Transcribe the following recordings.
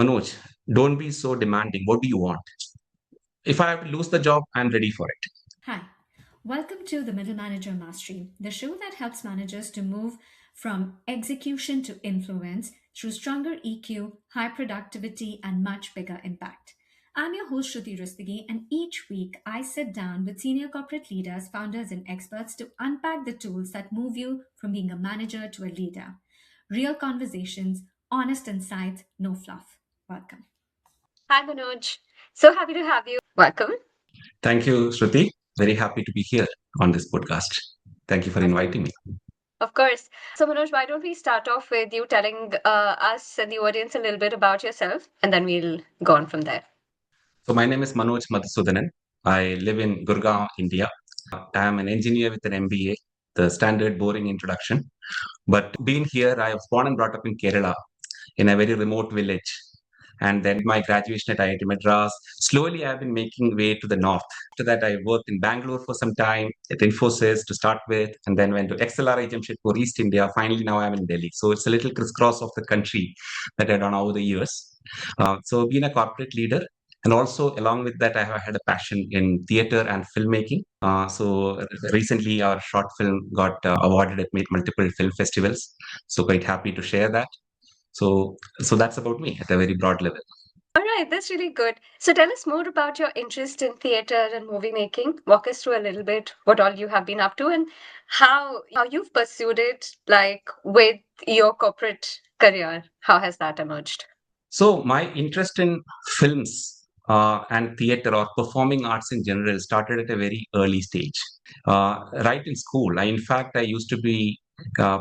Manoj, don't be so demanding. What do you want? If I have to lose the job, I'm ready for it. Hi, welcome to the Middle Manager Mastery, the show that helps managers to move from execution to influence through stronger EQ, high productivity, and much bigger impact. I'm your host, Shruti Raspighi, and each week I sit down with senior corporate leaders, founders, and experts to unpack the tools that move you from being a manager to a leader. Real conversations, honest insights, no fluff. Welcome. Hi, Manoj. So happy to have you. Welcome. Thank you, Shruti. Very happy to be here on this podcast. Thank you for Of, inviting me. of course. So, Manoj, why don't we start off with you telling us and the audience a little bit about yourself, and then we'll go on from there. So, my name is Manoj Madhusudanan. I live in Gurgaon, India. I am an engineer with an MBA, the standard boring introduction. But being here, I was born and brought up in Kerala in a very remote village. And then my graduation at IIT Madras. Slowly, I've been making way to the north. After that, I worked in Bangalore for some time at Infosys to start with, and then went to XLR Jamshedpur, East India. Finally, now I'm in Delhi. So it's a little crisscross of the country that I've done over the years. So being a corporate leader, and also along with that, I have had a passion in theater and filmmaking. So recently, our short film got awarded at multiple film festivals. So quite happy to share that. So that's about me at a very broad level. All right, that's really good. So, tell us more about your interest in theater and movie making. Walk us through a little bit what all you have been up to and how you've pursued it, like with your corporate career. How has that emerged? So my interest in films and theater or performing arts in general started at a very early stage. Right in school, in fact, I used to be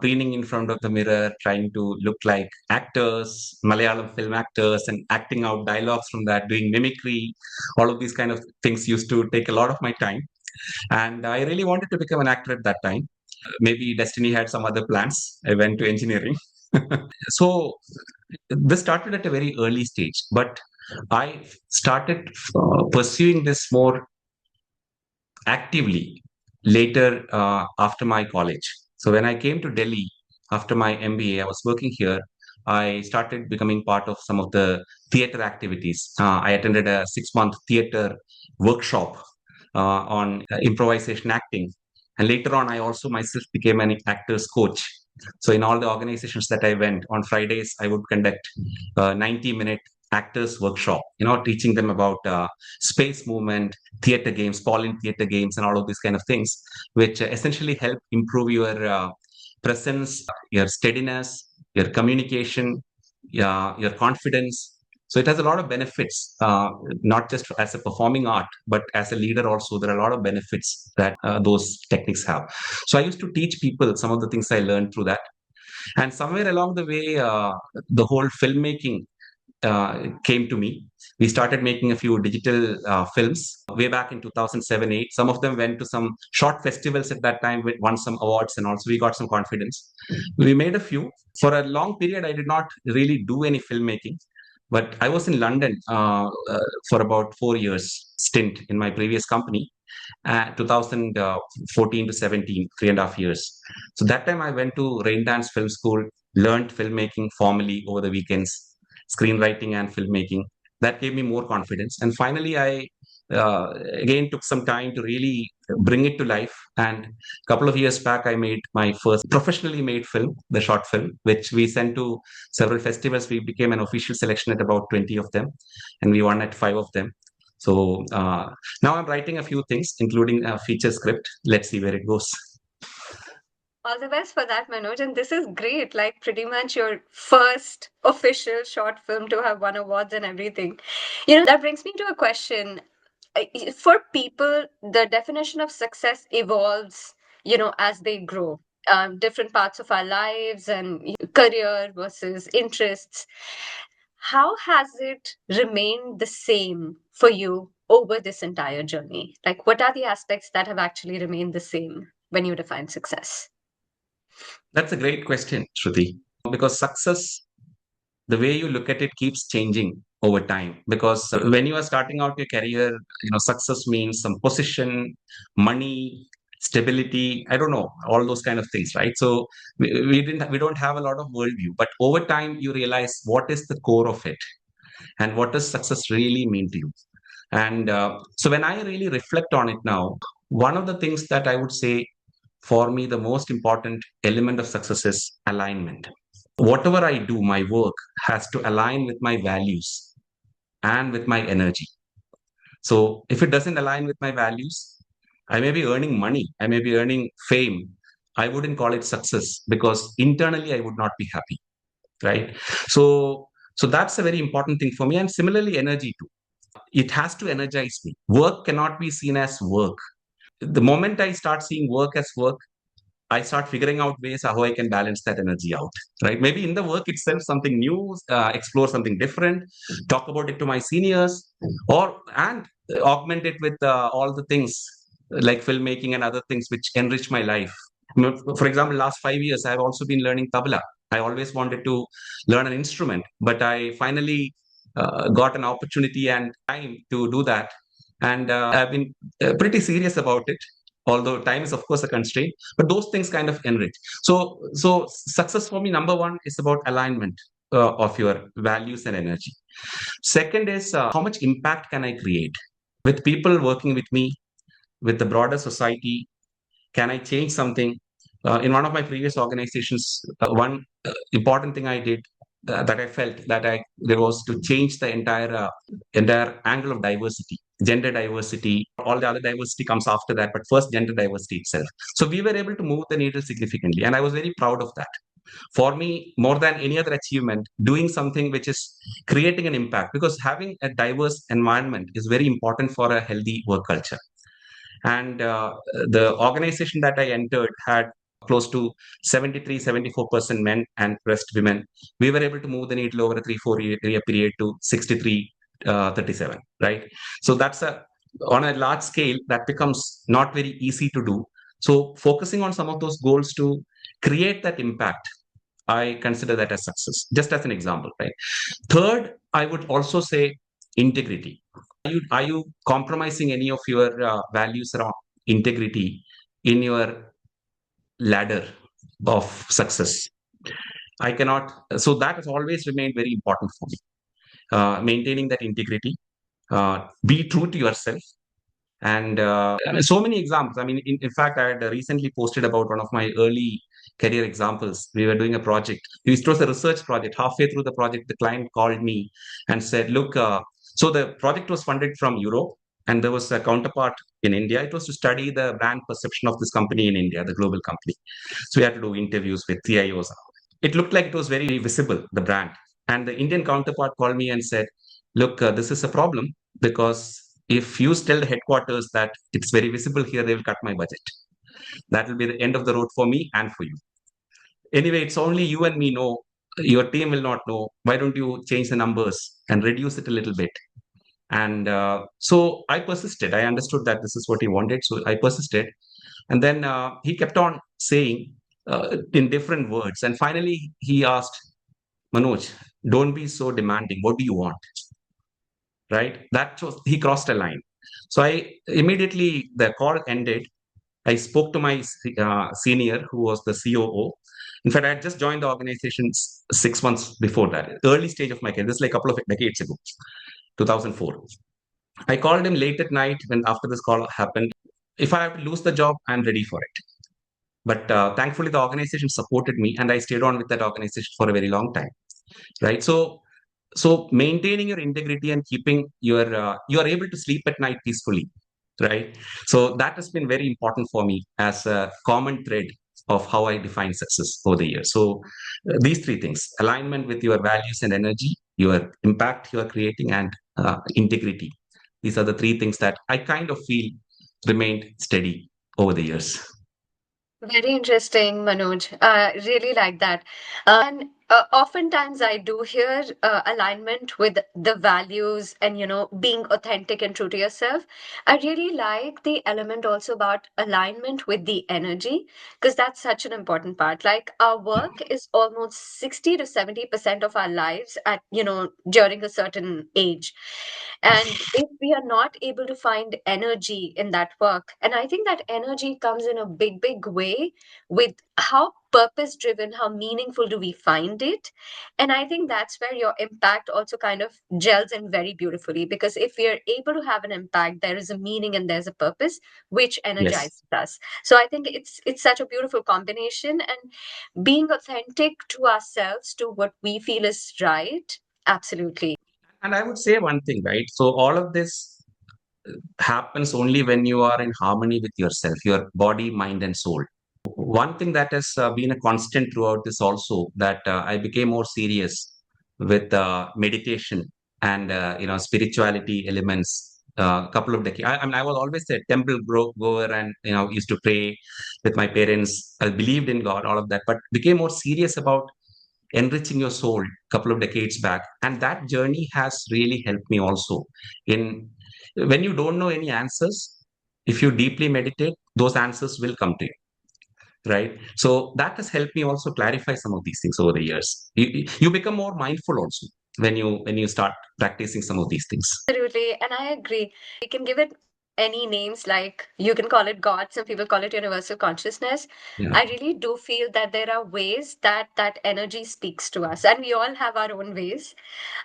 preening in front of the mirror, trying to look like actors, Malayalam film actors, and acting out dialogues from that, doing mimicry. All of these kind of things used to take a lot of my time. And I really wanted to become an actor at that time. Maybe destiny had some other plans. I went to engineering. So this started at a very early stage, but I started pursuing this more actively later after my college. So when I came to Delhi after my MBA, I was working here. I started becoming part of some of the theater activities. I attended a 6 month theater workshop on improvisation acting. And later on, I also myself became an actor's coach. So in all the organizations that I went on Fridays, I would conduct a 90-minute actors workshop, teaching them about space movement, theater games, Pauline theater games, and all of these kind of things, which essentially help improve your presence, your steadiness, your communication, your confidence. So it has a lot of benefits, not just as a performing art, but as a leader also. There are a lot of benefits that those techniques have. So I used to teach people some of the things I learned through that. And somewhere along the way, the whole filmmaking came to me. We started making a few digital films way back in 2007-8. Some of them went to some short festivals at that time, won some awards, and also we got some confidence. We made a few. For a long period, I did not really do any filmmaking. But I was in London for about 4 years stint in my previous company, 2014 to 17, 3.5 years. So that time I went to Rain Dance Film School, learned filmmaking formally over the weekends, screenwriting and filmmaking. That gave me more confidence. And finally, I again took some time to really bring it to life. And a couple of years back, I made my first professionally made film, the short film, which we sent to several festivals. We became an official selection at about 20 of them, and we won at 5 of them. So now I'm writing a few things, including a feature script. Let's see where it goes. All the best for that, Manoj. And this is great. Like, pretty much your first official short film to have won awards and everything. That brings me to a question. For people, the definition of success evolves, as they grow. Different parts of our lives and career versus interests. How has it remained the same for you over this entire journey? Like, what are the aspects that have actually remained the same when you define success? That's a great question, Shruti, because success, the way you look at it, keeps changing over time. Because when you are starting out your career, success means some position, money, stability. I don't know, all those kind of things, right? So we don't have a lot of worldview, but over time you realize what is the core of it. and what does success really mean to you. And so when I really reflect on it now, one of the things that I would say, for me, the most important element of success is alignment. Whatever I do, my work has to align with my values and with my energy. So if it doesn't align with my values, I may be earning money, I may be earning fame. I wouldn't call it success because internally I would not be happy, right? So so that's a very important thing for me. And similarly, energy too. It has to energize me. Work cannot be seen as work. The moment I start seeing work as work, I start figuring out ways how I can balance that energy out, right? Maybe in the work itself, something new, explore something different, talk about it to my seniors, or and augment it with all the things like filmmaking and other things which enrich my life. For example, last 5 years, I've also been learning tabla. I always wanted to learn an instrument, but I finally got an opportunity and time to do that. And I've been pretty serious about it, although time is, of course, a constraint, but those things kind of enrich. So success for me, number one, is about alignment of your values and energy. Second is how much impact can I create with people working with me, with the broader society. Can I change something? In one of my previous organizations, one important thing I did, that I felt that I there was to change the entire angle of diversity, gender diversity. All the other diversity comes after that, but first gender diversity itself. So we were able to move the needle significantly, and I was very proud of that. For me, more than any other achievement, doing something which is creating an impact, because having a diverse environment is very important for a healthy work culture. And the organization that I entered had close to 73-74% men and rest women. We were able to move the needle over a 3-4 year period to 63-37, right? So that's a on a large scale that becomes not very easy to do. So focusing on some of those goals to create that impact, I consider that as success, just as an example, right? Third, I would also say integrity. Are you compromising any of your values around integrity in your ladder of success? I cannot. So that has always remained very important for me. Maintaining that integrity, be true to yourself, and I mean, so many examples. I mean, in fact, I had recently posted about one of my early career examples. We were doing a project. It was a research project. Halfway through the project, the client called me and said, "Look, so the project was funded from Europe, and there was a counterpart in India. It was to study the brand perception of this company in India, the global company. So we had to do interviews with CIOs. It looked like it was very visible, the brand. And the Indian counterpart called me and said, "Look, this is a problem because if you tell the headquarters that it's very visible here, they will cut my budget. That will be the end of the road for me and for you. Anyway, it's only you and me know. Your team will not know. Why don't you change the numbers and reduce it a little bit?" And so I persisted. I understood that this is what he wanted. So I persisted. And then he kept on saying in different words. And finally, he asked, "Manoj, don't be so demanding. What do you want?" Right? That was, he crossed a line. So I immediately, the call ended. I spoke to my senior, who was the COO. In fact, I had just joined the organization 6 months before that, early stage of my career. This is like a couple of decades ago, 2004. I called him late at night when after this call happened. If I have to lose the job, I'm ready for it. But thankfully, the organization supported me, and I stayed on with that organization for a very long time. Right. So maintaining your integrity and keeping your you are able to sleep at night peacefully, right? So that has been very important for me as a common thread of how I define success over the years. So these three things: alignment with your values and energy, your impact you are creating, and integrity. These are the three things that I kind of feel remained steady over the years. Very interesting, Manoj. Really like that. And oftentimes I do hear alignment with the values and, being authentic and true to yourself. I really like the element also about alignment with the energy, because that's such an important part. Like our work is almost 60 to 70% of our lives at, during a certain age. And if we are not able to find energy in that work, and I think that energy comes in a big, big way with how purpose driven, how meaningful do we find it. And I think that's where your impact also kind of gels in very beautifully, because if we are able to have an impact, there is a meaning and there's a purpose which Yes. energizes us. So I think it's such a beautiful combination, and being authentic to ourselves, to what we feel is right. Absolutely. And I would say one thing, right? So all of this happens only when you are in harmony with yourself, your body, mind, and soul. One thing that has been a constant throughout this also, that I became more serious with meditation and spirituality elements. A couple of decades. I mean, I was always a temple goer, and used to pray with my parents. I believed in God, all of that, but became more serious about enriching your soul a couple of decades back, and that journey has really helped me also in when you don't know any answers. If you deeply meditate, those answers will come to you, right? So that has helped me also clarify some of these things over the years. You become more mindful also when you start practicing some of these things. Absolutely. And I agree. We can give it any names, like you can call it God, some people call it universal consciousness. Yeah. I really do feel that there are ways that that energy speaks to us, and we all have our own ways.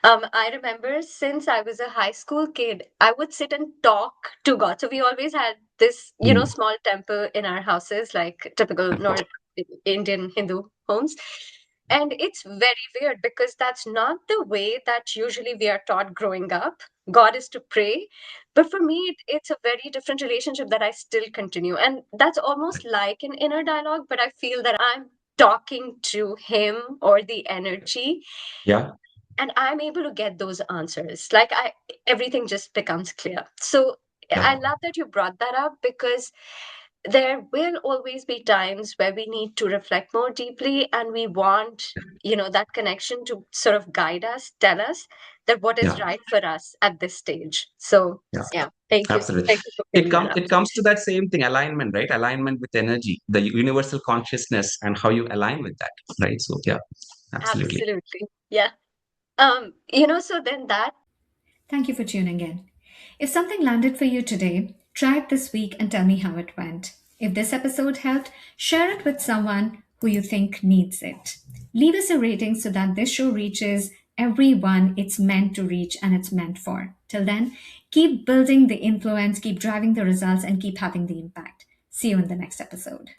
I remember since I was a high school kid, I would sit and talk to God. So we always had this, Mm. small temple in our houses, like typical North Indian Hindu homes. And it's very weird because that's not the way that usually we are taught growing up. God is to pray. But for me, it's a very different relationship that I still continue. And that's almost like an inner dialogue, but I feel that I'm talking to him or the energy, Yeah. and I'm able to get those answers. Like everything just becomes clear. So I Yeah. love that you brought that up, because there will always be times where we need to reflect more deeply, and we want, that connection to sort of guide us, tell us that what is Yeah. right for us at this stage. So Yeah. yeah, thank you. Absolutely. Thank you for bringing that up. It comes to that same thing, alignment, right? Alignment with energy, the universal consciousness, and how you align with that, right? So yeah, absolutely. Absolutely. Yeah. So then that Thank you for tuning in. If something landed for you today, try it this week and tell me how it went. If this episode helped, share it with someone who you think needs it. Leave us a rating so that this show reaches everyone it's meant to reach and it's meant for. Till then, keep building the influence, keep driving the results, and keep having the impact. See you in the next episode.